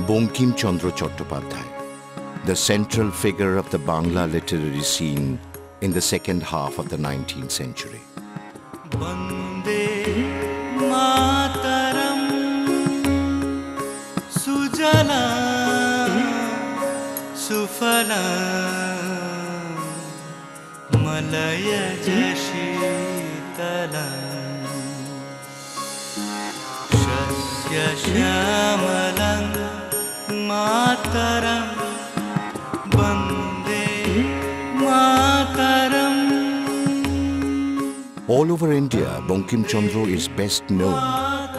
Bankim Chandra Chattopadhyay, the central figure of the Bangla literary scene in the second half of the 19th century. Vande Mataram Sujala Sufala Malaya Jashitala Shasya Shamalam Mataram Vande Mataram. All over India, Bankim Chandra is best known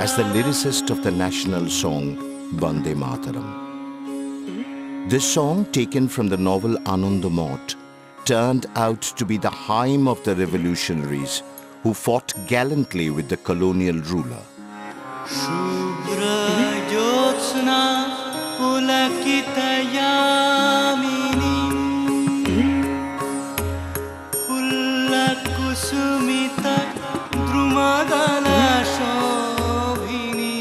as the lyricist of the national song Vande Mataram. This song, taken from the novel Anandamath, turned out to be the hymn of the revolutionaries who fought gallantly with the colonial ruler. Shubra Jyotsna Pulakitayamini Pulla Kusumita Drumadala Shobhini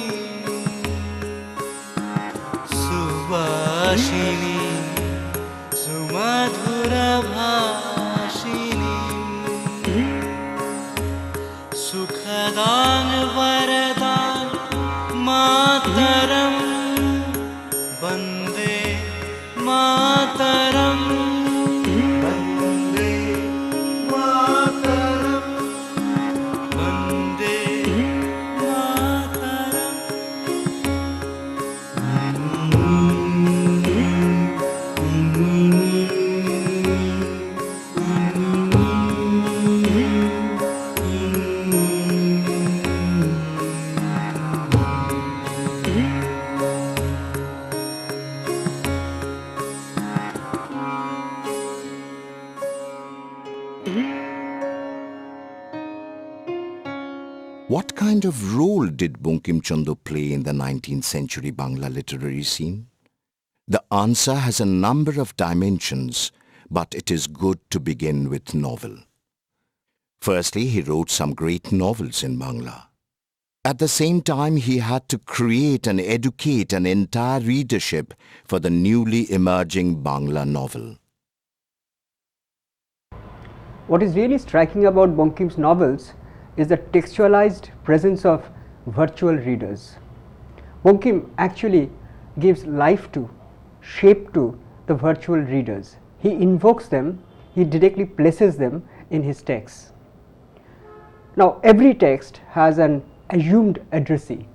Subhashini Sumadhura Bhashini Sukhadan Varadan Mataram Vande Mataram. Vande Mataram. Vande Mataram. What kind of role did Bankim Chandra play in the 19th century Bangla literary scene? The answer has a number of dimensions, but it is good to begin with novel. Firstly, he wrote some great novels in Bangla. At the same time, he had to create and educate an entire readership for the newly emerging Bangla novel. What is really striking about Bankim's novels is the textualized presence of virtual readers. Bankim actually gives life to, shape to the virtual readers. He invokes them, he directly places them in his texts. Now, every text has an assumed addressee,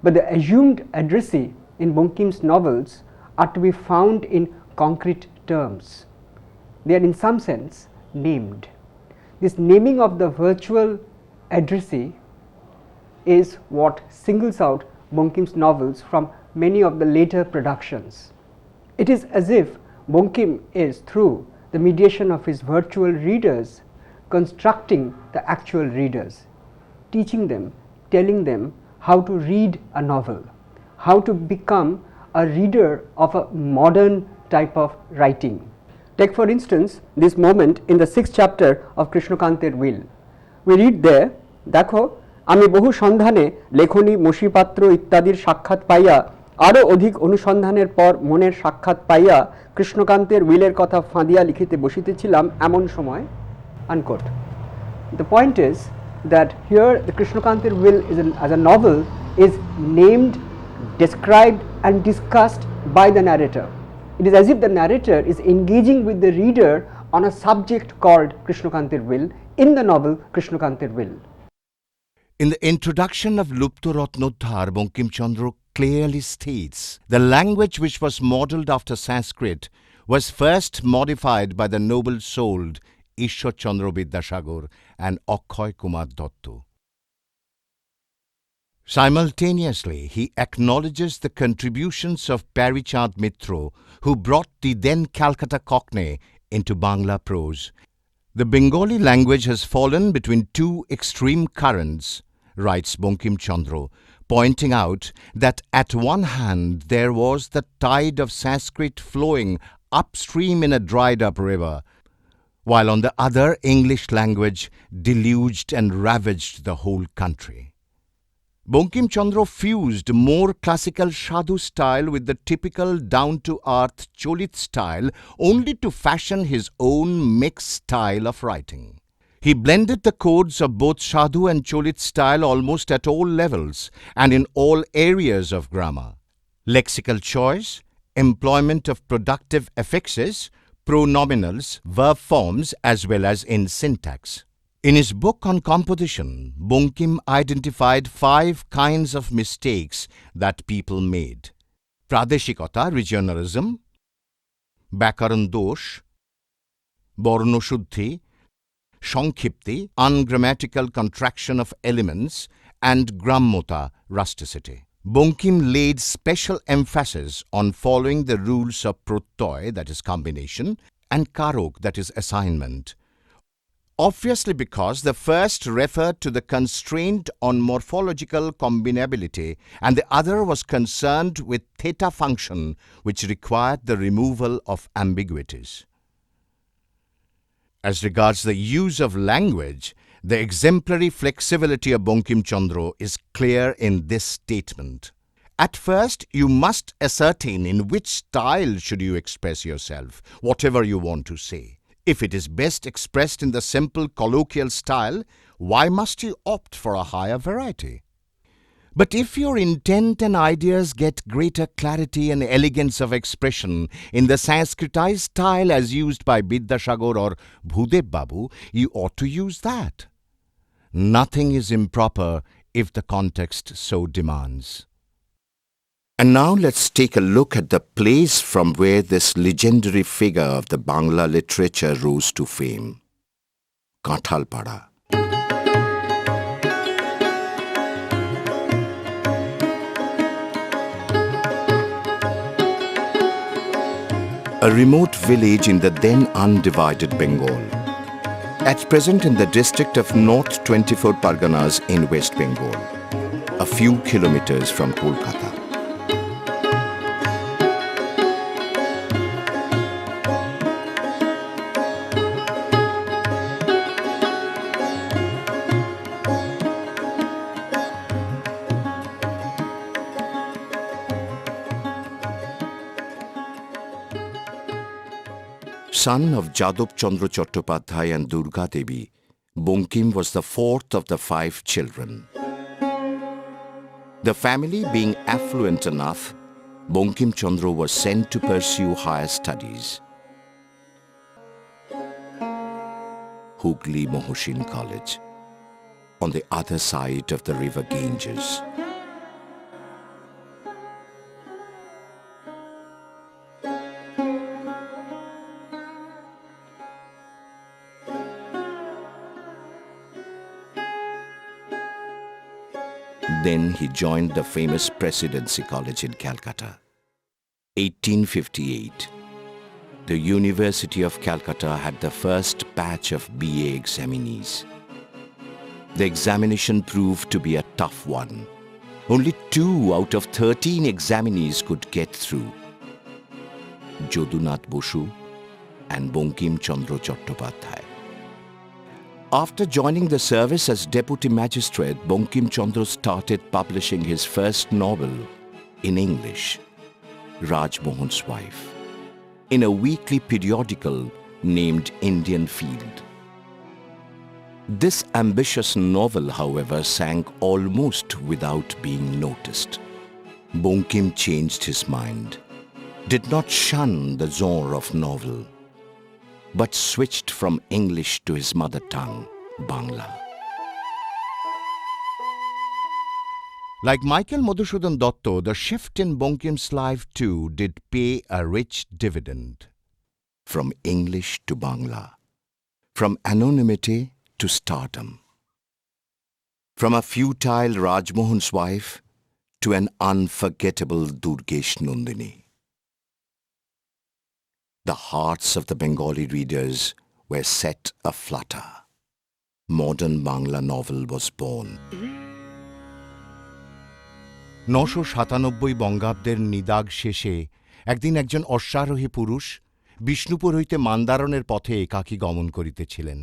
but the assumed addressee in Bankim's novels are to be found in concrete terms. They are in some sense named. This naming of the virtual addressee is what singles out Bankim's novels from many of the later productions. It is as if Bankim is, through the mediation of his virtual readers, constructing the actual readers, teaching them, telling them how to read a novel, how to become a reader of a modern type of writing. Take for instance this moment in the 6th chapter of Krishnakanter Will. We read there, দেখো আমি বহু সন্ধানে লেখনী মসিপাত্র ইত্যাদির সাক্ষাৎ পাইয়া আরও অধিক অনুসন্ধানের পর মনের সাক্ষাৎ পাইয়া কৃষ্ণকান্তের উইলের কথা ফাঁদিয়া লিখিতে বসিতেছিলাম এমন সময় unquote. The point is that here the Krishnakanter Will is as a novel is named, described and discussed by the narrator. It is as if the narrator is engaging with the reader on a subject called Krishnakanter Will in the novel Krishnakanter Will. In the introduction of Luptoratnodhar, Bankim Chandra clearly states the language which was modelled after Sanskrit was first modified by the noble-souled Ishwar Chandra Vidyasagar and Akhoy Kumar Datta. Simultaneously, he acknowledges the contributions of Parichand Mitro, who brought the then Calcutta Cockney into Bangla prose. The Bengali language has fallen between two extreme currents, writes Bankim Chandra, pointing out that at one hand there was the tide of Sanskrit flowing upstream in a dried-up river, while on the other English language deluged and ravaged the whole country. Bankim Chandra fused more classical Sadhu style with the typical down-to-earth Cholit style only to fashion his own mixed style of writing. He blended the codes of both Sadhu and Cholit style almost at all levels and in all areas of grammar. Lexical choice, employment of productive affixes, pronominals, verb forms as well as in syntax. In his book on composition, Bankim identified 5 kinds of mistakes that people made: Pradeshikota, regionalism; Bakaran dosh; Borno shuddhi; Sankhipti, ungrammatical contraction of elements; and Grammota, rusticity. Bankim laid special emphasis on following the rules of Protoy, that is combination, and Karok, that is assignment. Obviously because the first referred to the constraint on morphological combinability and the other was concerned with theta function, which required the removal of ambiguities. As regards the use of language, the exemplary flexibility of Bankim Chandra is clear in this statement. At first, you must ascertain in which style should you express yourself, whatever you want to say. If it is best expressed in the simple colloquial style, why must you opt for a higher variety? But if your intent and ideas get greater clarity and elegance of expression in the Sanskritized style as used by Bidyasagar or Bhudev Babu, you ought to use that. Nothing is improper if the context so demands. And now let's take a look at the place from where this legendary figure of the Bangla literature rose to fame. Kathalpada. A remote village in the then undivided Bengal. At present in the district of North 24 Parganas in West Bengal, a few kilometers from Kolkata. Son of Jadab Chandra Chattopadhyay and Durga Devi, Bankim was the 4th of the 5 children. The family being affluent enough, Bankim Chandra was sent to pursue higher studies. Hooghly Mohsin College, on the other side of the river Ganges. Then he joined the famous Presidency College in Calcutta. 1858. The University of Calcutta had the first batch of BA examinees. The examination proved to be a tough one. Only 2 out of 13 examinees could get through. Jodunath Bosu and Bankim Chandra Chattopadhyay. After joining the service as deputy magistrate, Bankim Chandra started publishing his first novel in English, Raj Mohan's Wife, in a weekly periodical named Indian Field. This ambitious novel, however, sank almost without being noticed. Bankim changed his mind, did not shun the genre of novel, but switched from English to his mother tongue, Bangla. Like Michael Madhusudan Dotto, the shift in Bankim's life too did pay a rich dividend. From English to Bangla, from anonymity to stardom. From a futile Rajmohan's wife to an unforgettable Durgesh Nandini. The hearts of the Bengali readers were set aflutter. Modern Bangla novel was born. 997 বঙ্গাব্দের নিদাগ শেষে একদিন একজন অশ্বারোহী পুরুষ বিষ্ণুপুর হইতে মান্দারণের পথে একাকী গমন করিতেছিলেন।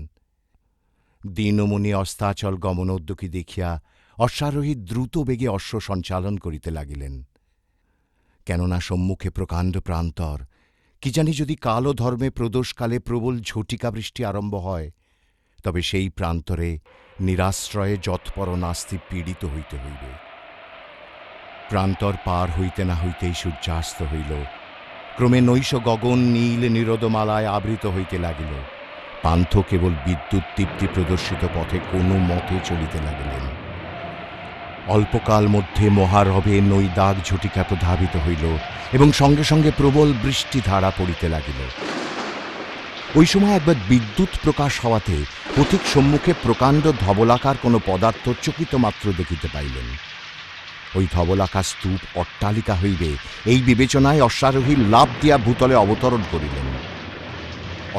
দীনমণি অস্তাচল গমনোদ্যোগী দেখিয়া অশ্বারোহী দ্রুত বেগে অশ্ব সঞ্চালন করিতে লাগিলেন। কেননা সম্মুখে প্রকাণ্ড প্রান্তর, কি জানি যদি কাল ও ধর্মে প্রদোষকালে প্রবল ঝটিকা বৃষ্টি আরম্ভ হয়, তবে সেই প্রান্তরে নিরাশ্রয়ে যৎপর নাস্তি পীড়িত হইতে হইবে। প্রান্তর পার হইতে না হইতেই সূর্যাস্ত হইল। ক্রমে নৈশ গগন নীল নিরোদমালায় আবৃত হইতে লাগিল। পান্থ কেবল বিদ্যুৎ দীপ্তি প্রদর্শিত পথে কোনো মতে চলিতে লাগিলেন। অল্পকাল মধ্যে মহারবে নৈদাগ ঝটিকা প্রধাবিত হইল এবং সঙ্গে সঙ্গে প্রবল বৃষ্টিধারা পড়িতে লাগিল। ওই সময় একবার বিদ্যুৎ প্রকাশ হওয়াতে পথিক সম্মুখে প্রকাণ্ড ধবলাকার কোনো পদার্থ চকিত মাত্র দেখিতে পাইলেন। ওই ধবলাকার স্তূপ অট্টালিকা হইবে এই বিবেচনায় অশ্বারোহী লাফ দিয়া ভূতলে অবতরণ করিলেন।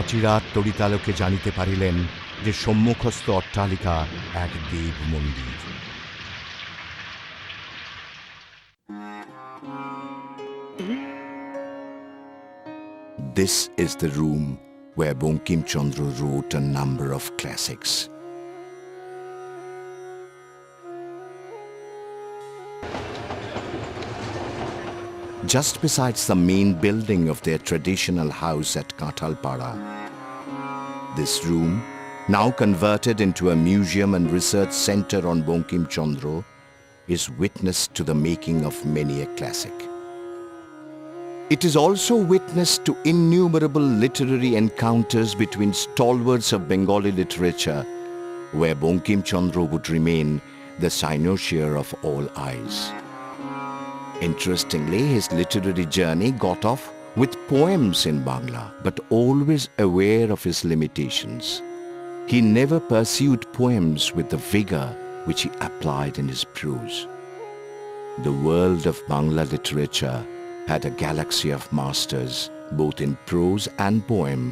অচিরাৎ তড়িতালোকে জানিতে পারিলেন যে সম্মুখস্থ অট্টালিকা এক দেব মন্দির। This is the room where Bankim Chandra wrote a number of classics. Just besides the main building of their traditional house at Kathalpara, this room, now converted into a museum and research center on Bankim Chandra, is witness to the making of many a classic. It is also witness to innumerable literary encounters between stalwarts of Bengali literature, where Bankim Chandra would remain the cynosure of all eyes. Interestingly, his literary journey got off with poems in Bangla, but always aware of his limitations. He never pursued poems with the vigor which he applied in his prose. The world of Bangla literature had a galaxy of masters, both in prose and poem,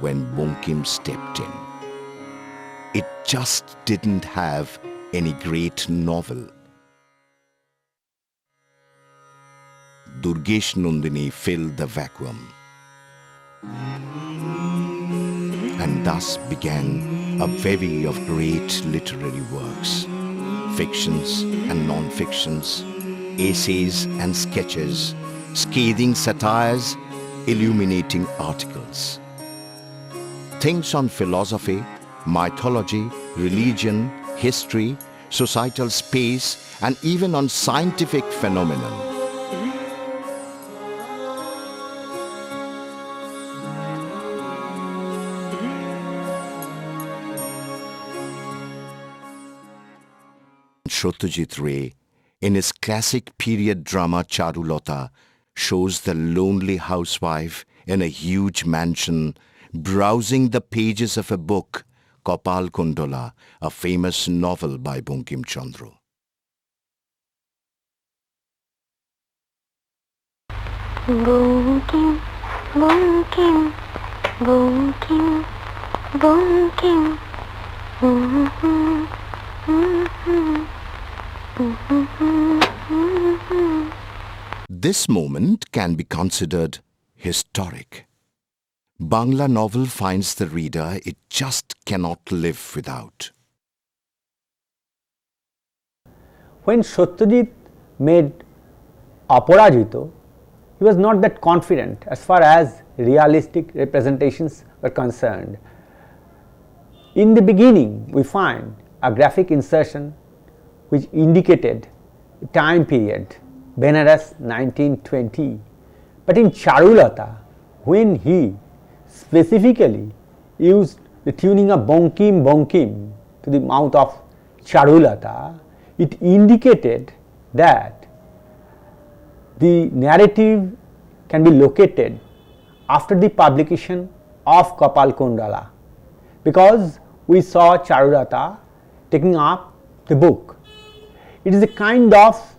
when Bankim stepped in. It just didn't have any great novel. Durgesh Nandini filled the vacuum. And thus began a bevy of great literary works, fictions and non-fictions, essays and sketches, scathing satires, illuminating articles. Things on philosophy, mythology, religion, history, societal space, and even on scientific phenomena. Satyajit Ray, in his classic period drama Charulata, shows the lonely housewife in a huge mansion browsing the pages of a book, Kopal Kundala, a famous novel by Bankim Chandra. Bankim, Bankim, Bankim, Bankim. This moment can be considered historic. Bangla novel finds the reader it just cannot live without. When Satyajit made Aparajito, he was not that confident as far as realistic representations were concerned. In the beginning, we find a graphic insertion which indicated time period, Benares 1920. But in Charulata, when he specifically used the tuning of Bankim Bankim to the mouth of Charulata, it indicated that the narrative can be located after the publication of Kopal Kundala, because we saw Charulata taking up the book. It is a kind of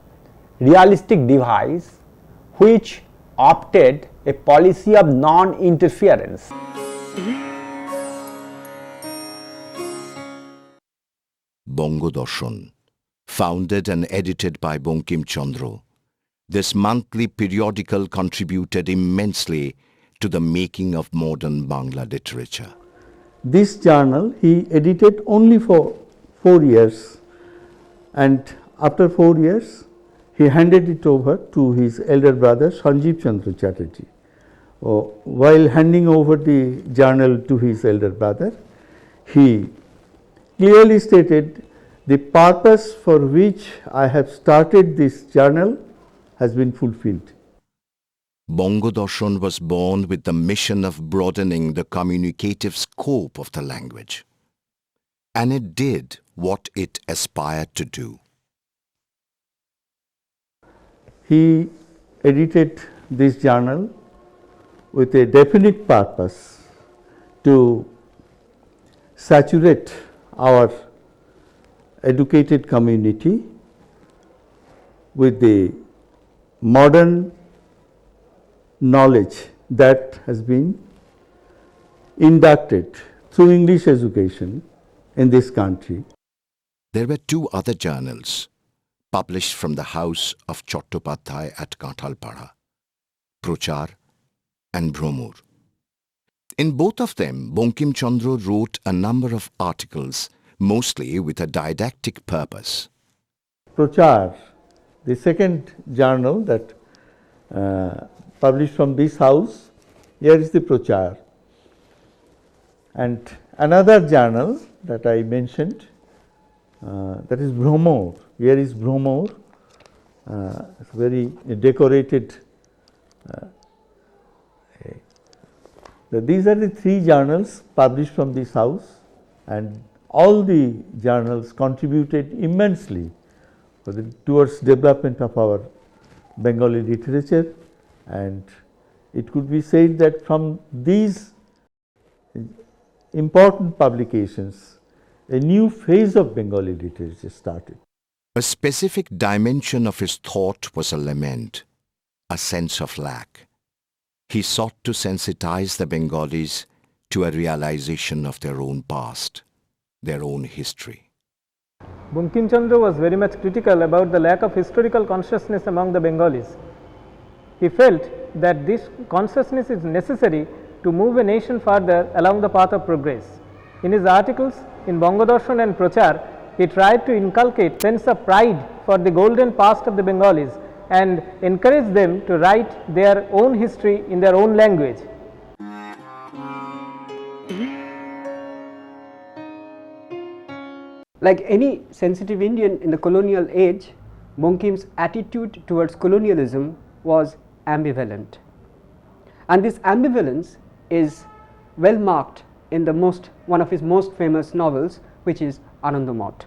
realistic device which opted a policy of non-interference. Bongo Darshan, founded and edited by Bankim Chandra, this monthly periodical contributed immensely to the making of modern Bangla literature. This journal he edited only for 4 years, and after 4 years he handed it over to his elder brother Bankim Chandra Chatterji. While handing over the journal to his elder brother, he clearly stated, the purpose for which I have started this journal has been fulfilled. Bongo Darshan was born with the mission of broadening the communicative scope of the language, and it did what it aspired to do. He edited this journal with a definite purpose to saturate our educated community with the modern knowledge that has been inducted through English education in this country. There were two other journals published from the house of Chattopadhyay at Kathalpara, Prochar and Bhromur. In both of them, Bankim Chandra wrote a number of articles, mostly with a didactic purpose. Prochar, the second journal that published from this house, here is the Prochar. And another journal that I mentioned, that is Bhromur. Here is Bhromur, it's very decorated. These are the three journals published from this house, and all the journals contributed immensely towards development of our Bengali literature, and it could be said that from these important publications, a new phase of Bengali literature started. A specific dimension of his thought was a lament, a sense of lack. He sought to sensitize the Bengalis to a realization of their own past, their own history. Bankim Chandra was very much critical about the lack of historical consciousness among the Bengalis. He felt that this consciousness is necessary to move a nation further along the path of progress. In his articles in Bongo Darshan and Prochar, he tried to inculcate sense of pride for the golden past of the Bengalis and encourage them to write their own history in their own language. Like any sensitive Indian in the colonial age, Bankim's attitude towards colonialism was ambivalent. And this ambivalence is well marked in one of his most famous novels, which is Anandamath.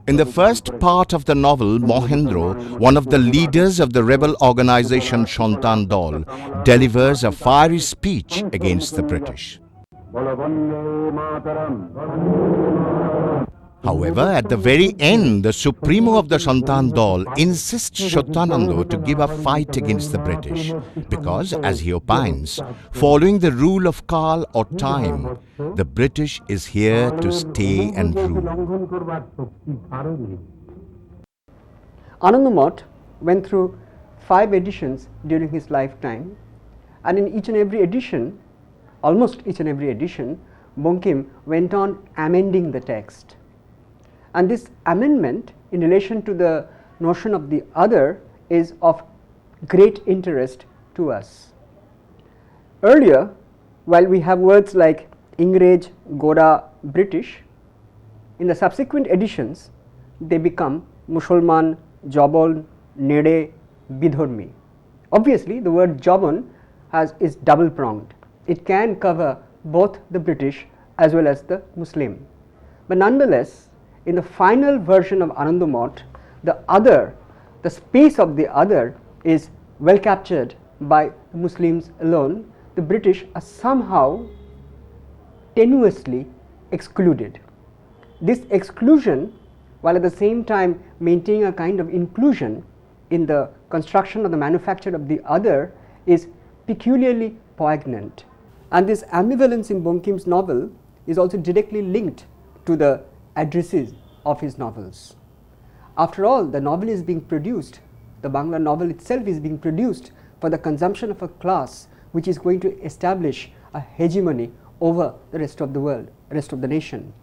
In the first part of the novel, Mohendro, one of the leaders of the rebel organization Sontan Dol, delivers a fiery speech against the British. However, at the very end, the supremo of the Sontan Dol insists Shotanando to give up fight against the British because, as he opines, following the rule of Kal or time, the British is here to stay and rule. Anandamath went through 5 editions during his lifetime, and in each and every edition, almost each and every edition, Bankim went on amending the text. And this amendment in relation to the notion of the other is of great interest to us. Earlier, while we have words like Ingrej, Gora, British, in the subsequent editions they become Musulman, Jobon, Nede, Bidhormi. Obviously, the word Jobon is double pronged. It can cover both the British as well as the Muslim. But nonetheless, in the final version of Anandamath, the space of the other is well captured by the Muslims alone. The British are somehow tenuously excluded. This exclusion while at the same time maintaining a kind of inclusion in the construction of the manufacture of the other, is peculiarly poignant. And this ambivalence in Bankim's novel is also directly linked to the addresses of his novels. After all, the novel is being produced, the Bangla novel itself is being produced for the consumption of a class which is going to establish a hegemony over the rest of the world, rest of the nation.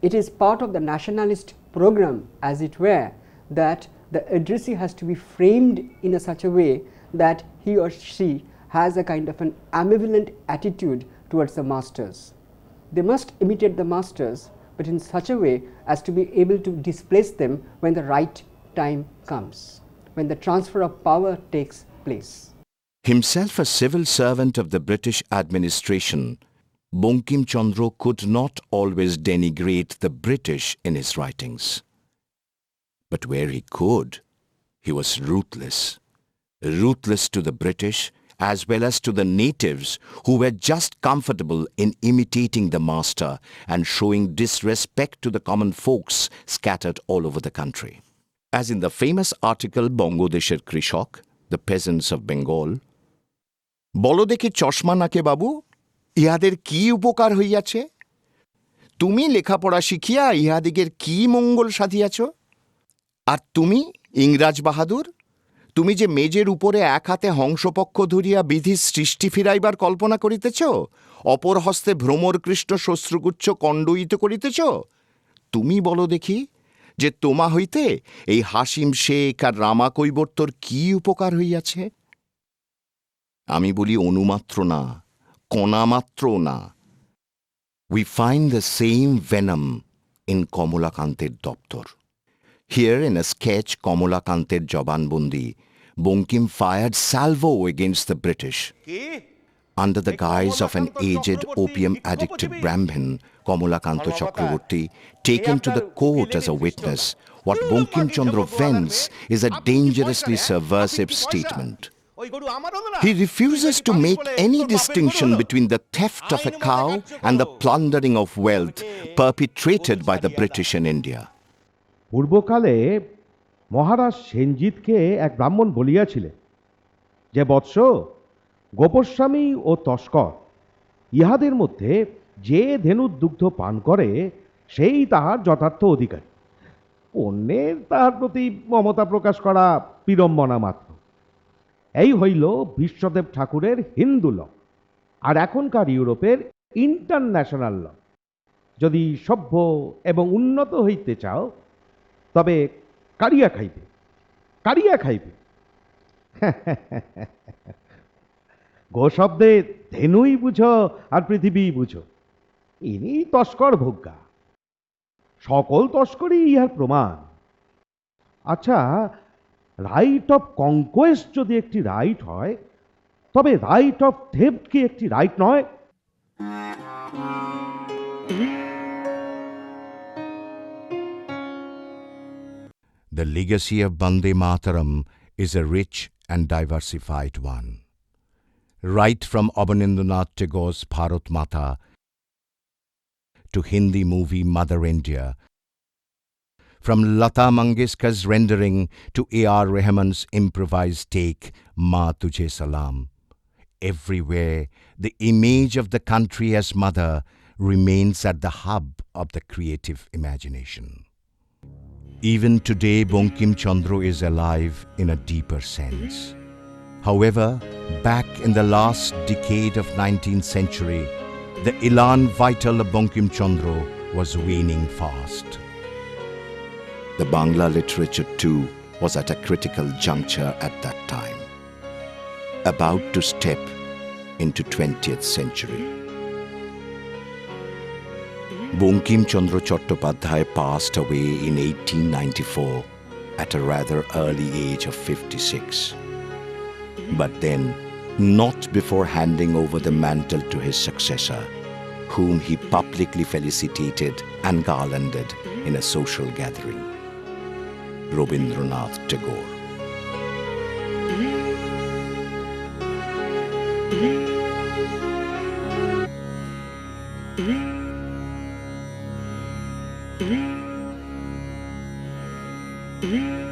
It is part of the nationalist program, as it were, that the addressee has to be framed in such a way that he or she has a kind of an ambivalent attitude towards the masters. They must imitate the masters, but in such a way as to be able to displace them when the right time comes, when the transfer of power takes place. Himself a civil servant of the British administration, Bankim Chandra could not always denigrate the British in his writings. But where he could, he was ruthless. Ruthless to the British as well as to the natives who were just comfortable in imitating the master and showing disrespect to the common folks scattered all over the country. As in the famous article Bangladesher Krishok, the peasants of Bengal, বলো দেখি চশমা নাকে বাবু, ইহাদের কি উপকার হইয়াছে? তুমি লেখাপড়া শিখিয়া ইহাদিগের কি মঙ্গল সাধিয়াছ? আর তুমি ইংরাজ বাহাদুর, তুমি যে মেজের উপরে এক হাতে হংসপক্ষ ধরিয়া বিধির সৃষ্টি ফিরাইবার কল্পনা করিতেছ, অপর হস্তে ভ্রমর কৃষ্ণ শ্বশ্রুগুচ্ছ কণ্ডয়িত করিতেছ, তুমি বলো দেখি যে তোমা হইতে এই হাসিম শেখ আর রামা কৈবর্তর কি উপকার হইয়াছে? আমি বলি অনুমাত্র না, কণামাত্র না। We find the same venom in কমলাকান্তের দপ্তর. Here in a sketch কমলাকান্তের জবানবন্দি, Bankim fired salvo against the British. Under the guise of an aged opium-addicted Brahmin, Kamalakanto Chakraborty, taken to the court as a witness, what Bankim Chandra vents is a dangerously subversive statement. He refuses to make any distinction between the theft of a cow and the plundering of wealth perpetrated by the British in India. পূর্বকালে মহারাজ সেনজিৎকে এক ব্রাহ্মণ বলিয়াছিলেন যে, বৎস, গোপস্বামী ও তস্কর ইহাদের মধ্যে যে ধেনুর দুগ্ধ পান করে সেই তাহার যথার্থ অধিকারী। অন্যের তাহার প্রতি মমতা প্রকাশ করা বিড়ম্বনা মাত্র। এই হইল বিশ্বদেব ঠাকুরের হিন্দু ল, আর এখনকার ইউরোপের ইন্টারন্যাশনাল ল। যদি সভ্য এবং উন্নত হইতে চাও তবে কারিয়া খাইবে, কারিয়া খাইবে। গো শব্দে ধেনুই বুঝো আর পৃথিবী বুঝো, ইনি তস্কর ভোগ্যা। সকল তস্করই ইহার প্রমাণ। আচ্ছা, রাইট অফ কনকোয়েস্ট যদি একটি রাইট হয়, তবে রাইট অফ থেফট কি একটি রাইট নয়? The legacy of Vande Mataram is a rich and diversified one. Right from Aurobindo Ghosh's Bharat Mata to Hindi movie Mother India, from Lata Mangeshkar's rendering to A.R. Rahman's improvised take Ma Tujhe Salam, everywhere the image of the country as mother remains at the hub of the creative imagination. Even today, Bankim Chandra is alive in a deeper sense. However, back in the last decade of 19th century, the elan vital of Bankim Chandra was waning fast. The Bangla literature too was at a critical juncture at that time, about to step into 20th century. Bankim Chandra Chattopadhyay passed away in 1894 at a rather early age of 56. But then, not before handing over the mantle to his successor, whom he publicly felicitated and garlanded in a social gathering, Aurobindo Tagore. Mm-hmm.